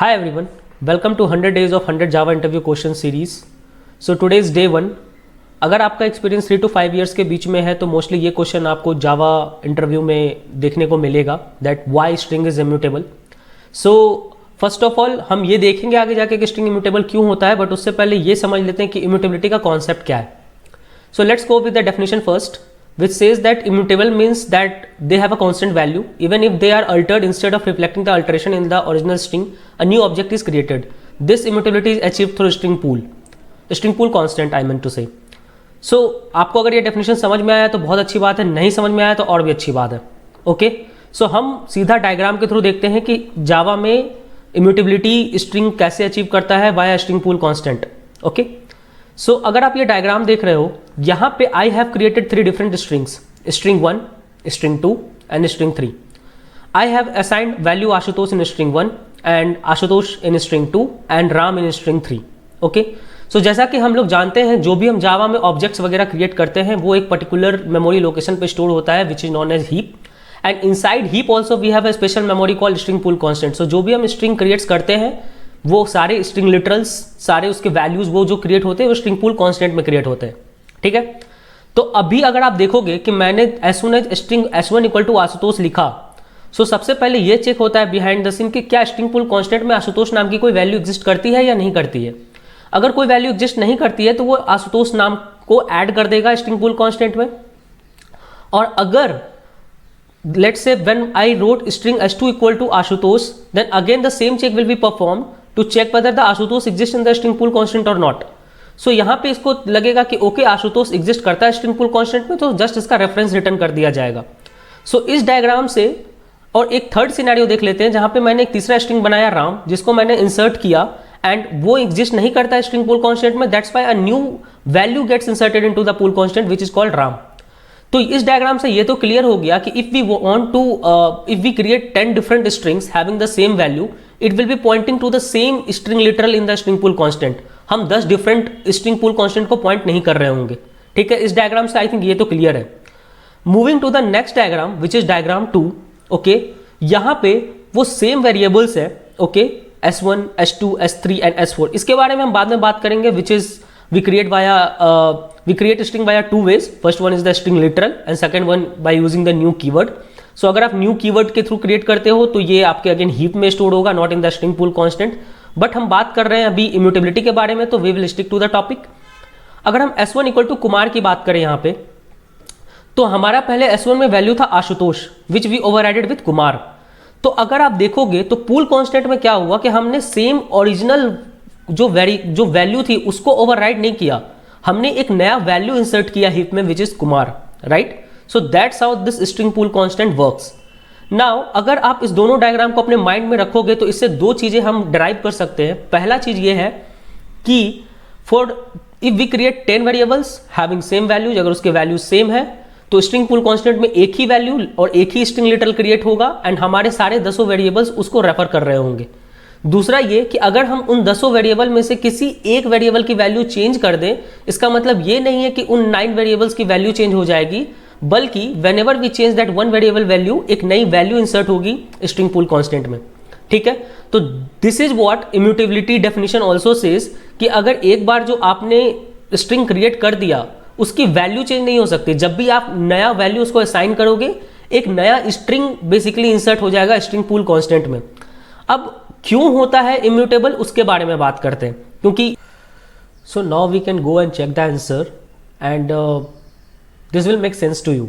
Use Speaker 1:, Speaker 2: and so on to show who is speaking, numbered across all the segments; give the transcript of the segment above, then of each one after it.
Speaker 1: Hi everyone, welcome to 100 days of 100 Java interview question series. So today is day 1. अगर आपका experience 3 to 5 years के बीच में है तो मोस्टली ये क्वेश्चन आपको जावा इंटरव्यू में देखने को मिलेगा that why string is immutable. So first of all हम ये देखेंगे आगे जाके कि स्ट्रिंग इम्यूटेबल क्यों होता है, बट उससे पहले ये समझ लेते हैं कि इम्यूटेबिलिटी का कॉन्सेप्ट क्या है. So let's go with the definition first, which says that immutable means that they have a constant value even if they are altered. Instead of reflecting the alteration in the original string, a new object is created. This immutability is achieved through string pool constant I meant to say. So आपको अगर ये definition समझ में आया तो बहुत अच्छी बात है, नहीं समझ में आया तो और भी अच्छी बात है. ओके, सो हम सीधा डायग्राम के थ्रू देखते हैं कि जावा में इम्यूटेबिलिटी स्ट्रिंग कैसे अचीव करता है via string pool constant. Okay, so अगर आप ये डायग्राम देख रहे हो, यहाँ पे I have created 3 different strings, string 1, string 2 and string 3. I have assigned value Ashutosh in string 1 and Ashutosh in string 2 and Ram in string 3. Okay, so जैसा कि हम लोग जानते हैं जो भी हम जावा में ऑब्जेक्ट्स वगैरह क्रिएट करते हैं वो एक पर्टिकुलर मेमोरी लोकेशन पे स्टोर होता है which is known as heap, and inside heap also we have a special memory called string pool constant. So जो भी हम स्ट्रिंग क्रिएट्स करते हैं वो सारे स्ट्रिंग लिटरल्स, सारे उसके वैल्यूज वो जो क्रिएट होते हैं वो स्ट्रिंग पूल कांस्टेंट में क्रिएट होते हैं. ठीक है, तो अभी अगर आप देखोगे कि मैंने एज सुन as string s1 equal to Ashutosh लिखा, सो सबसे पहले ये चेक होता है बिहाइंड द सीन कि क्या स्ट्रिंग पूल कांस्टेंट में आशुतोष नाम की कोई वैल्यू एग्जिस्ट करती है या नहीं करती है. अगर कोई वैल्यू एग्जिस्ट नहीं करती है तो वो आशुतोष नाम को ऐड कर देगा स्ट्रिंग पूल कांस्टेंट में. और अगर let's say when I wrote string s2 equal to Ashutosh, then again the same check will be performed to check whether the Ashutosh exists in the string pool constant or not. So यहाँ पे इसको लगेगा कि okay Ashutosh exist करता है string pool constant में, तो just इसका रेफरेंस रिटर्न कर दिया जाएगा. सो इस डायग्राम से और एक थर्ड सिनेरियो देख लेते हैं जहाँ पे मैंने एक तीसरा स्ट्रिंग बनाया राम, जिसको मैंने इंसर्ट किया एंड वो एग्जिस्ट नहीं करता है स्ट्रिंग पूल कांस्टेंट में. That's why a new value gets inserted into the pool constant which is called RAM. तो इस डायग्राम से ये तो क्लियर हो गया कि if we want to if we create 10 different strings having the same value, it will be pointing to the same string literal in the string pool constant. हम 10 different string pool constant को point नहीं कर रहे होंगे. ठीक है, इस diagram से आई थिंक ये तो क्लियर है. Moving to the next diagram which is diagram 2. Okay, यहाँ पे वो सेम वेरिएबल्स है. Okay, s1, s2, s3 and s4. इसके बारे में हम बाद में बात करेंगे which is we create string via 2 ways. First one is the string literal and second one by using the new keyword. So अगर आप new keyword के थ्रू क्रिएट करते हो तो ये आपके अगेन हीप में स्टोर होगा, not in the string pool constant. But हम बात कर रहे हैं अभी इम्यूटेबिलिटी के बारे में, तो we will stick to the topic. अगर हम s1 इक्वल टू कुमार की बात करें यहाँ पे, तो हमारा पहले s1 में वैल्यू था Ashutosh which we overrided with Kumar. तो अगर आप देखोगे तो पूल कांस्टेंट में क्या हुआ कि हमने सेम ओरिजिनल जो वैल्यू थी उसको ओवरराइड नहीं किया, हमने एक नया वैल्यू इंसर्ट किया हीप में which is Kumar. Right, so that's how this string pool constant works. Now अगर आप इस दोनों डायग्राम को अपने माइंड में रखोगे तो इससे 2 चीजें हम डिराइव कर सकते हैं. पहला चीज ये है कि for if we create 10 variables having same values, अगर उसके वैल्यू सेम है तो स्ट्रिंग पूल कांस्टेंट में एक ही वैल्यू और एक ही स्ट्रिंग लिटरल क्रिएट होगा एंड हमारे सारे 10 वेरिएबल्स उसको रेफर कर रहे होंगे. दूसरा ये कि अगर हम उन 10 वेरिएबल में से किसी एक वेरिएबल की वैल्यू चेंज कर दें, इसका मतलब ये नहीं है कि उन 9 वेरिएबल्स की वैल्यू चेंज हो जाएगी, बल्कि whenever we change that one variable value, एक नई वैल्यू इंसर्ट होगी स्ट्रिंग पूल कांस्टेंट में. ठीक है, तो this is what immutability definition also says कि अगर एक बार जो आपने स्ट्रिंग क्रिएट कर दिया उसकी वैल्यू चेंज नहीं हो सकती. जब भी आप नया वैल्यू उसको असाइन करोगे एक नया स्ट्रिंग बेसिकली इंसर्ट हो जाएगा स्ट्रिंग पूल कांस्टेंट में. अब क्यों होता है इम्यूटेबल उसके बारे में बात करते हैं, क्योंकि so now we can go and check the answer and this will make sense to you.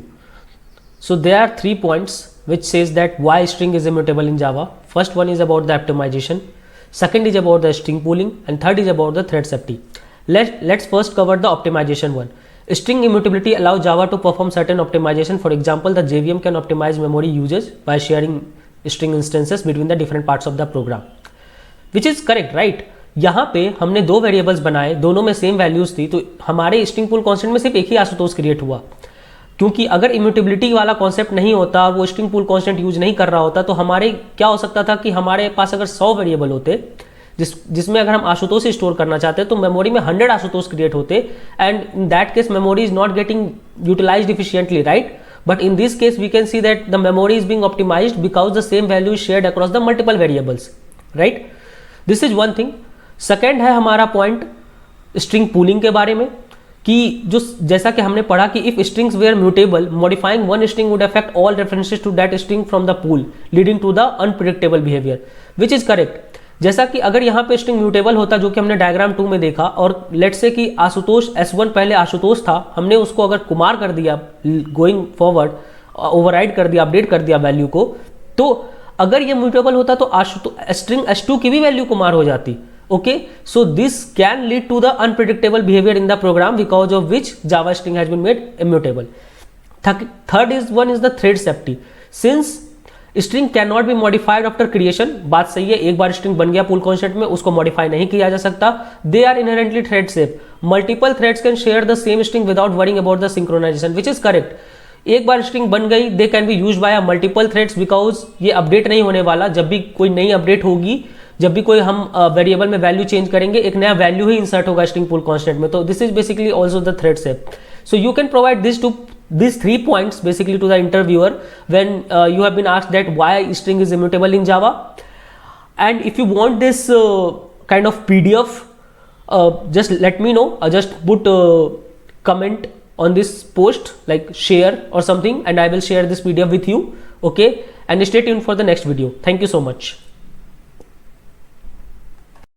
Speaker 1: So there are 3 points which says that why string is immutable in Java. First one is about the optimization, second is about the string pooling and third is about the thread safety. Let's first cover the optimization one. String immutability allows Java to perform certain optimization. For example, the JVM can optimize memory usage by sharing string instances between the different parts of the program, which is correct, right? यहाँ पे हमने 2 variables बनाए, दोनों में same values थी, तो हमारे string pool constant में सिर्फ एक ही आशुतोष क्रिएट हुआ. क्योंकि अगर इम्यूटेबिलिटी वाला कॉन्सेप्ट नहीं होता और वो स्ट्रिंग पूल कांस्टेंट यूज नहीं कर रहा होता तो हमारे क्या हो सकता था कि हमारे पास अगर 100 वेरिएबल होते जिसमें अगर हम आशुतोष स्टोर करना चाहते तो मेमोरी में 100 आशुतोष क्रिएट होते and in that case memory is not getting utilised efficiently, right? But in this case, we can see that the memory is being optimized because the same value is shared across the multiple variables, right? This is one thing. Second है हमारा point string pooling के बारे में, कि जो जैसा कि हमने पढ़ा कि if strings were mutable, modifying one string would affect all references to that string from the pool leading to the unpredictable behaviour, which is correct. जैसा कि अगर यहाँ पे स्ट्रिंग म्यूटेबल होता, जो कि हमने डायग्राम 2 में देखा, और लेट्स से कि आशुतोष S1 पहले आशुतोष था, हमने उसको अगर कुमार कर दिया गोइंग फॉरवर्ड, ओवरराइड कर दिया, अपडेट कर दिया वैल्यू को, तो अगर ये म्यूटेबल होता तो स्ट्रिंग S2 की भी वैल्यू कुमार हो जाती। Okay, so this can lead to the unpredictable behavior in the program because of which Java string has been made immutable. Third is the thread safety. Since string cannot be modified after creation, बात सही है, एक बार string बन गया pull constant में, उसको modify नहीं किया जा सकता. They are inherently thread safe. Multiple threads can share the same string without worrying about the synchronization, which is correct. एक बार स्ट्रिंग बन गई, they can be use by multiple threads, because ये अपडेट नहीं होने वाला। जब भी कोई नई अपडेट होगी, जब भी कोई हम वेरिएबल में वैल्यू चेंज करेंगे, एक नया वैल्यू ही इंसर्ट होगा स्ट्रिंग पूल कांस्टेंट में। तो this is basically also the thread safe. So you can provide these 3 points basically to the interviewer when you have been asked that why string is immutable in Java. And if you want this kind of PDF, just let me know. Just put comment on this post, like share or something, and I will share this PDF with you. Okay, and stay tuned for the next video. Thank you so much.